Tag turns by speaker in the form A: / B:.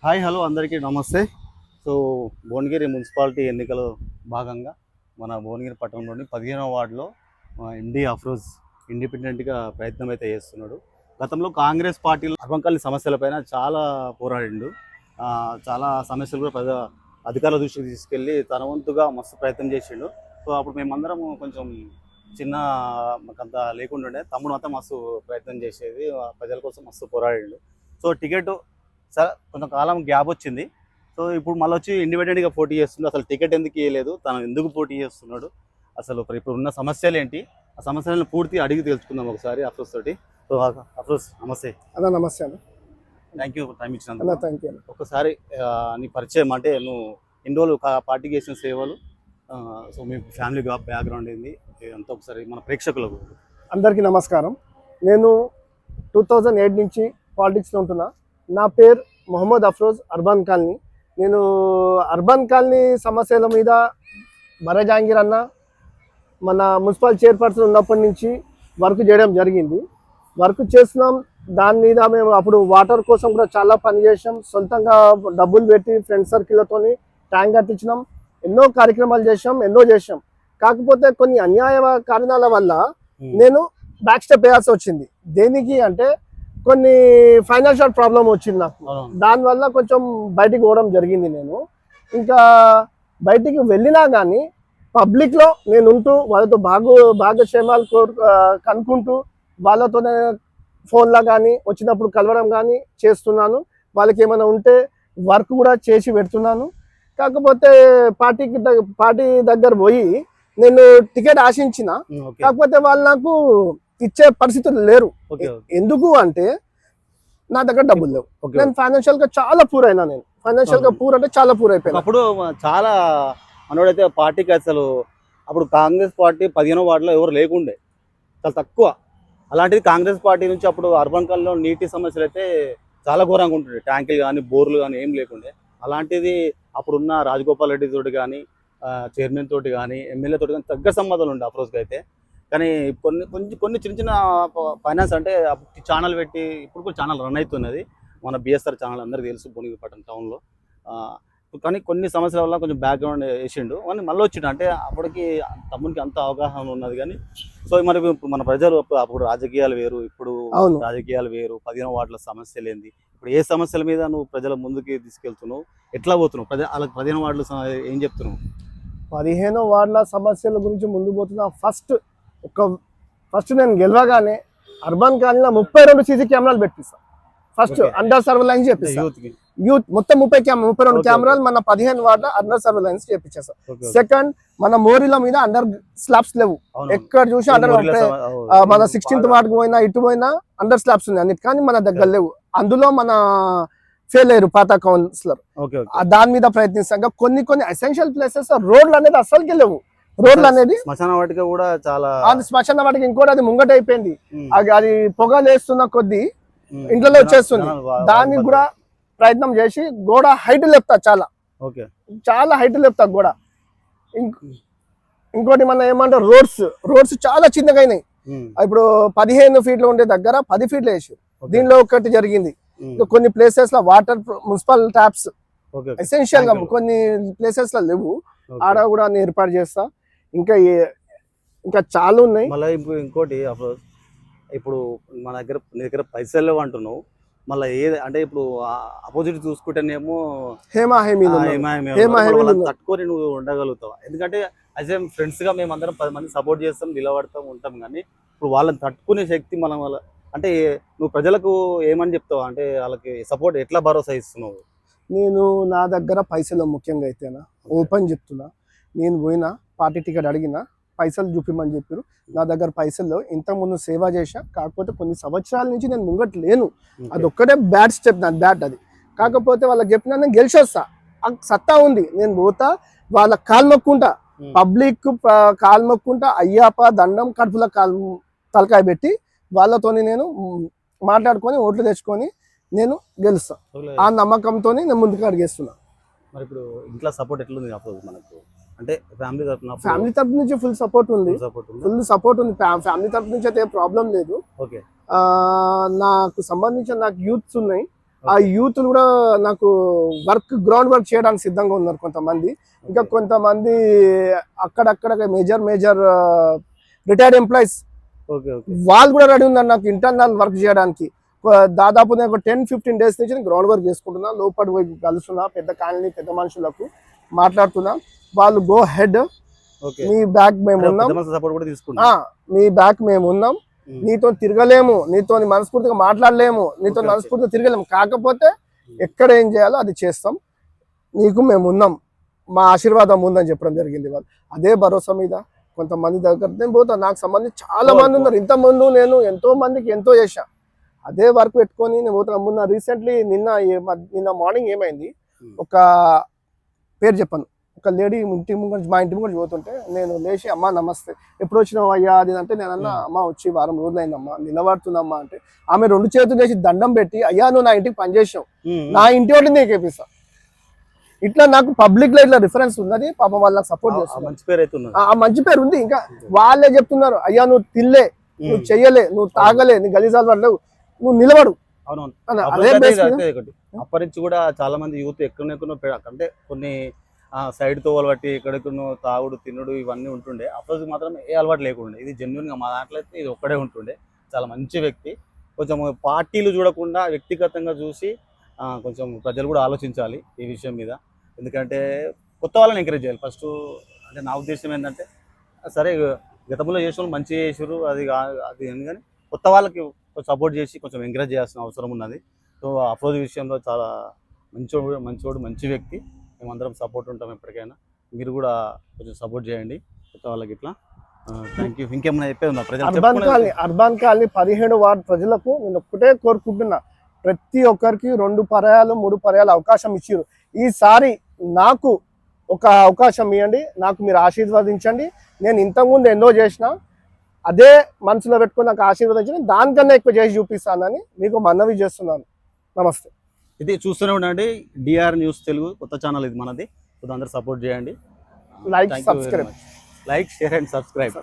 A: Hi hello అందరికీ నమస్తే. So Bhuvanagiri municipality ఎన్నికలో భాగంగా మన భువనగిరి పట్టణంలోని 15వ వార్డులో ఎండి అఫ్రోజ్ ఇండిపెండెంట్గా ప్రయత్నం అయితే చేస్తున్నాడు. గతంలో కాంగ్రెస్ పార్టీలో అర్బన్ కాలనీ సమస్యలపైన చాలా పోరాడిండు. చాలా సమస్యలు కూడా అధికారుల దృష్టికి తీసుకెళ్ళి తన వంతుగా మస్తు ప్రయత్నం చేసిండు. సో అప్పుడు మేమందరం కొంచెం చిన్న మాకంత లేకుండా తమ్ముడు అంతా మస్తు ప్రయత్నం చేసేది, ప్రజల కోసం మస్తు పోరాడిండు. సో టికెట్ సార్ కొంచెం కాలం గ్యాప్ వచ్చింది. సో ఇప్పుడు మళ్ళీ వచ్చి ఇండిపెండెంట్గా పోటీ చేస్తున్నాడు. అసలు టికెట్ ఎందుకు ఇవ్వలేదు, తను ఎందుకు పోటీ చేస్తున్నాడు, అసలు ఇప్పుడు ఉన్న సమస్యలు ఏంటి, ఆ సమస్యలను పూర్తి అడిగి తెలుసుకుందాం ఒకసారి అఫ్రోజ్ తోటి. సో అఫ్రోజ్ నమస్తే
B: అన్న. నమస్తే అన్న.
A: థ్యాంక్ యూ టైం ఇచ్చినందుకు.
B: Thank you.
A: ఒకసారి నీ పరిచయం, అంటే నువ్వు ఇన్ని రోజులు పార్టీకి చేసిన సేవలు, సో మీ ఫ్యామిలీ బ్యాక్గ్రౌండ్ ఏంది అంతా ఒకసారి మన ప్రేక్షకులకు.
B: అందరికీ నమస్కారం. నేను 2008 నుంచి పాలిటిక్స్లో ఉంటున్నా. నా పేరు మొహమ్మద్ అఫ్రోజ్, అర్బన్ కాలనీ. నేను అర్బన్ కాలనీ సమస్యల మీద బరజాంగీర్ అన్న మన మున్సిపల్ చైర్పర్సన్ ఉన్నప్పటి నుంచి వర్క్ చేయడం జరిగింది. వర్క్ చేస్తున్నాం. దాని మీద మేము అప్పుడు వాటర్ కోసం కూడా చాలా పని చేసాం. సొంతంగా డబ్బులు పెట్టి ఫ్రెండ్ సర్కిల్లతో ట్యాంక్ కట్టించినాం. ఎన్నో కార్యక్రమాలు చేసాం. కాకపోతే కొన్ని అన్యాయ కారణాల వల్ల నేను బ్యాక్ స్టెప్ వేయాల్సి వచ్చింది. దేనికి అంటే కొన్ని ఫైనాన్షియల్ ప్రాబ్లం వచ్చింది నాకు. దానివల్ల కొంచెం బయటికి పోవడం జరిగింది. నేను ఇంకా బయటికి వెళ్ళినా కానీ పబ్లిక్లో నేను ఉంటూ వాళ్ళతో భాగక్షేమాలు కనుక్కుంటూ వాళ్ళతో ఫోన్లో కానీ వచ్చినప్పుడు కలవడం కానీ చేస్తున్నాను. వాళ్ళకి ఏమైనా ఉంటే వర్క్ కూడా చేసి పెడుతున్నాను. కాకపోతే పార్టీ దగ్గర పోయి నేను టికెట్ ఆశించిన, కాకపోతే వాళ్ళు నాకు ఇచ్చే పరిస్థితులు లేరు. ఎందుకు అంటే నా దగ్గర డబ్బులు లేవు. నేను ఫైనాన్షియల్ గా చాలా పూర్ అయినా. నేను ఫైనాన్షియల్ గా పూర్ అంటే చాలా పూర్ అయిపోయాను.
A: అప్పుడు చాలా మనోడైతే పార్టీకి అసలు అప్పుడు కాంగ్రెస్ పార్టీ 15వ వార్డులో ఎవరు లేకుండే, చాలా తక్కువ. అలాంటిది కాంగ్రెస్ పార్టీ నుంచి అప్పుడు అర్బన్ కాలనీలో నీటి సమస్యలు అయితే చాలా ఘోరంగా ఉంటుండే. ట్యాంకులు కానీ బోర్లు కానీ ఏం లేకుండే. అలాంటిది అప్పుడున్న రాజగోపాల్ రెడ్డి తోటి కానీ చైర్మన్ తోటి కానీ ఎమ్మెల్యే తోటి కానీ తగ్గ సంబంధాలు ఉండే అఫ్రోజ్కి అయితే. కానీ కొన్ని చిన్న చిన్న ఫైనాన్స్ అంటే ఛానల్ పెట్టి ఇప్పుడు కూడా ఛానల్ రన్ అవుతున్నది. మన బిఎస్ఆర్ ఛానల్ అందరికీ తెలుసు భువనగిరి పట్టణం టౌన్లో. కానీ కొన్ని సమస్యల వల్ల కొంచెం బ్యాక్గ్రౌండ్ వేసిండు అని మళ్ళీ వచ్చిండు. అంటే అప్పటికి తమ్మునికి అంత అవగాహన ఉన్నది. కానీ సో మరి మన ప్రజలు అప్పుడు రాజకీయాలు వేరు, ఇప్పుడు రాజకీయాలు వేరు. 15వ వార్డుల సమస్యలు ఏంది, ఇప్పుడు ఏ సమస్యల మీద నువ్వు ప్రజల ముందుకి తీసుకెళ్తున్నావు, ఎట్లా పోతున్నావు, వాళ్ళకి 15వ వార్డులు ఏం చెప్తున్నావు?
B: 15వ వార్డుల సమస్యల గురించి ముందు పోతున్నా. ఫస్ట్ నేను గెలవగానే అర్బన్ కాలనీలో 32 సీసీ కెమెరాలు పెట్టిస్తాను. ఫస్ట్ అండర్ సర్వేలెన్స్ చేపిస్తాను. యూత్ మొత్తం 32 కెమెరాలు మన 15 వార్డుల అండర్ సర్వేలెన్స్ చేపించేస్తాం. సెకండ్, మన మోరీల మీద అండర్ స్లాబ్స్ లేవు. ఎక్కడ చూసి అండర్ మన 16th వార్డుకు పోయినా ఇటు పోయినా అండర్ స్లాబ్స్ ఉన్నాయి అన్నిటి, కానీ మన దగ్గర లేవు. అందులో మన ఫెయిల్ అయ్యారు పాత కౌన్సిలర్. దాని మీద ప్రయత్నిస్తాం. కొన్ని ఎసెన్షియల్ ప్లేసెస్ రోడ్లు అనేది అస్సలుకి లేవు. రోడ్లు అనేది
A: శ్మశాన వాటిక కూడా చాలా,
B: శ్మశాన వాటిక ఇంకోటి అది ముంగట అయిపోయింది. అది పొగలు వేస్తున్న కొద్దీ ఇంట్లో వచ్చేస్తుంది. దానికి కూడా ప్రయత్నం చేసి గోడ హైట్ లేపుతా, చాలా హైట్ లేపుతా గోడ. ఇంకోటి మన ఏమంటారు, రోడ్స్ చాలా చిన్నగా అయినాయి. ఇప్పుడు 15 ఫీట్లు ఉండే దగ్గర 10 ఫీట్లు వేసి దీనిలో ఒకటి జరిగింది. కొన్ని ప్లేసెస్ లో వాటర్ మున్సిపల్ ట్యాప్స్ ఎసెన్షియల్ గా కొన్ని ప్లేసెస్ లో లేవు. ఆడ కూడా నేను ఏర్పాటు చేస్తా. ఇంకా చాలా ఉన్నాయి.
A: మళ్ళీ ఇంకోటి ఇప్పుడు మన దగ్గర పైసలు లేవు అంటున్నావు. మళ్ళీ అంటే ఇప్పుడు అపోజిట్ చూసుకుంటేనేమో తట్టుకొని నువ్వు ఉండగలుగుతావు. ఎందుకంటే యాజ్ ఏ ఫ్రెండ్స్ గా మేము అందరం 10 మంది సపోర్ట్ చేస్తాం, నిలబడతాం, ఉంటాం. కానీ ఇప్పుడు వాళ్ళని తట్టుకునే శక్తి మనం అంటే నువ్వు ప్రజలకు ఏమని చెప్తావు? అంటే వాళ్ళకి సపోర్ట్ ఎట్లా భరోసా ఇస్తున్నావు?
B: నేను నా దగ్గర పైసలు ముఖ్యంగా అయితేనా ఓపెన్ చెప్తున్నా. నేను పోయినా పార్టీ టికెట్ అడిగినా పైసలు చూపిమని చెప్పారు. నా దగ్గర పైసలు ఇంతకుముందు సేవ చేశా, కాకపోతే కొన్ని సంవత్సరాల నుంచి నేను ముంగట్ లేను. అదొక్కటే బ్యాడ్ స్టెప్, నా బ్యాడ్ అది. కాకపోతే వాళ్ళకి చెప్పినా నేను గెలిచొస్తా, సత్తా ఉంది. నేను పోతా, వాళ్ళ కాలు మొక్కుంటా, పబ్లిక్ కాలు మొక్కుంటా, అయ్యాప దండం కడుపుల తలకాయ పెట్టి వాళ్ళతోని నేను మాట్లాడుకొని ఓట్లు తెచ్చుకొని నేను గెలుస్తా. ఆ నమ్మకంతో నేను ముందుకు అడిగేస్తున్నా.
A: మరి ఇప్పుడు ఇంట్లో సపోర్ట్ ఎట్లుంది మనకు? అంటే
B: ఫ్యామిలీ తరపు నుంచి ఫుల్ సపోర్ట్ ఉంది. ఫ్యామిలీ తరపు నుంచి అయితే ప్రాబ్లం లేదు. నాకు సంబంధించిన నాకు యూత్స్ ఉన్నాయి. ఆ యూత్ కూడా నాకు గ్రౌండ్ వర్క్ చేయడానికి సిద్ధంగా ఉన్నారు కొంతమంది. ఇంకా కొంతమంది అక్కడక్కడ major retired employees
A: okay okay
B: వాళ్ళు కూడా రెడీ ఉన్నారు నాకు ఇంటర్నల్ వర్క్ చేయడానికి. దాదాపు నేను ఒక 10-15 డేస్ నుంచి నేను గ్రౌండ్ వర్క్ చేసుకుంటున్నా. లోపల పోయి కలుస్తున్నా పెద్ద కాలనీ పెద్ద మనుషులకు మాట్లాడుతున్నా. వాళ్ళు గో హెడ్,
A: ఓకే
B: మీ బ్యాక్ మేము ఉన్నాం,
A: సపోర్ట్ కూడా తీసుకుంటా.
B: మీ బ్యాక్ మేము ఉన్నాం, నీతో తిరగలేము, నీతో మనస్ఫూర్తిగా మాట్లాడలేము, నీతో
A: Okay,
B: మనస్ఫూర్తిగా తిరగలేము, కాకపోతే ఎక్కడ ఏం చేయాలో అది చేస్తాం, నీకు మేము ఉన్నాం, మా ఆశీర్వాదం ఉందని చెప్పడం జరిగింది. వాళ్ళు అదే భరోసా మీద కొంతమంది దగ్గర నేను పోతాను. నాకు సంబంధించి చాలా మంది ఉన్నారు. ఇంతకుముందు నేను ఎంతో మందికి ఎంతో చేశా. అదే వర్క్ పెట్టుకొని నేను పోతాను. మొన్న రీసెంట్లీ నిన్న మార్నింగ్ ఏమైంది, ఒక పేరు చెప్పాను, ఒక లేడీ మా ఇంటి ముందు పోతుంటే నేను లేచి అమ్మా నమస్తే ఎప్పుడు వచ్చినావు అయ్యా అది అంటే నేను అన్న అమ్మ వచ్చి వారం రోజులైందమ్మా నిలబడుతుందమ్మా అంటే ఆమె 2 చేతులు చేసి దండం పెట్టి అయ్యా నువ్వు నా ఇంటికి పనిచేసావు, నా ఇంటి వాటిని నీకు వేపిస్తా. ఇట్లా నాకు పబ్లిక్ లో ఇట్లా రిఫరెన్స్ ఉన్నది. పాపం వాళ్ళు నాకు సపోర్ట్ చేస్తున్నారు.
A: మంచి పేరు అయితే ఉన్నది.
B: ఆ మంచి పేరు ఉంది. ఇంకా వాళ్ళే చెప్తున్నారు అయ్యా నువ్వు తిల్లే, నువ్వు చెయ్యలే, నువ్వు తాగలే, నీ గలీజాలు పడలేవు, నువ్వు నిలబడు.
A: అవునవును.
B: అదే బేస్ మీద
A: అప్పటి నుంచి కూడా చాలా మంది యూత్ ఎక్కడెక్కడో అంటే కొన్ని సైడ్ తో అలవాటు ఎక్కడెక్కడో తాగుడు తినుడు ఇవన్నీ ఉంటుండే. అప్పుడు మాత్రం ఏ అలవాటు లేకుండే. ఇది జెన్యున్ గా మా దాంట్లో అయితే ఇది ఒక్కడే ఉంటుండే. చాలా మంచి వ్యక్తి. కొంచెం పార్టీలు చూడకుండా వ్యక్తిగతంగా చూసి కొంచెం ప్రజలు కూడా ఆలోచించాలి ఈ విషయం మీద. ఎందుకంటే కొత్త వాళ్ళని ఎంకరేజ్ చేయాలి ఫస్ట్. అంటే నా ఉద్దేశం ఏంటంటే సరే గతంలో చేసిన వాళ్ళు మంచిగా చేసారు అది కానీ కొత్త వాళ్ళకి సపోర్ట్ చేసి కొంచెం ఎంకరేజ్ చేయాల్సిన అవసరం ఉన్నది. సో అఫ్రోజ్ విషయంలో చాలా మంచోడు మంచి వ్యక్తి. మేమందరం సపోర్ట్ ఉంటాం ఎప్పటికైనా. మీరు కూడా కొంచెం సపోర్ట్ చేయండి కొత్త వాళ్ళకి ఇట్లా. Thank you. ఇంకేమైనా చెప్పేది ఉందా ప్రజలు?
B: అర్బన్ కాలనీ 17 వార్డు ప్రజలకు నేను ఒక్కటే కోరుకుంటున్నా, ప్రతి ఒక్కరికి 2 పర్యాలు 3 పర్యాలు అవకాశం ఇచ్చారు. ఈసారి నాకు ఒక అవకాశం ఇవ్వండి, నాకు మీరు ఆశీర్వదించండి. నేను ఇంతకుముందు ఎన్నో చేసిన అదే మనసులో పెట్టుకుని నాకు ఆశీర్వదించండి, దానికన్నా ఎక్కువ చేసి చూపిస్తానని మీకు మనవి చేస్తున్నాను. నమస్తే.
A: ఇది చూస్తూనే ఉండండి డిఆర్ న్యూస్ తెలుగు కొత్త ఛానల్ ఇది మనది. సో అందరూ సపోర్ట్ చేయండి.
B: Like, subscribe.
A: Like, share and subscribe.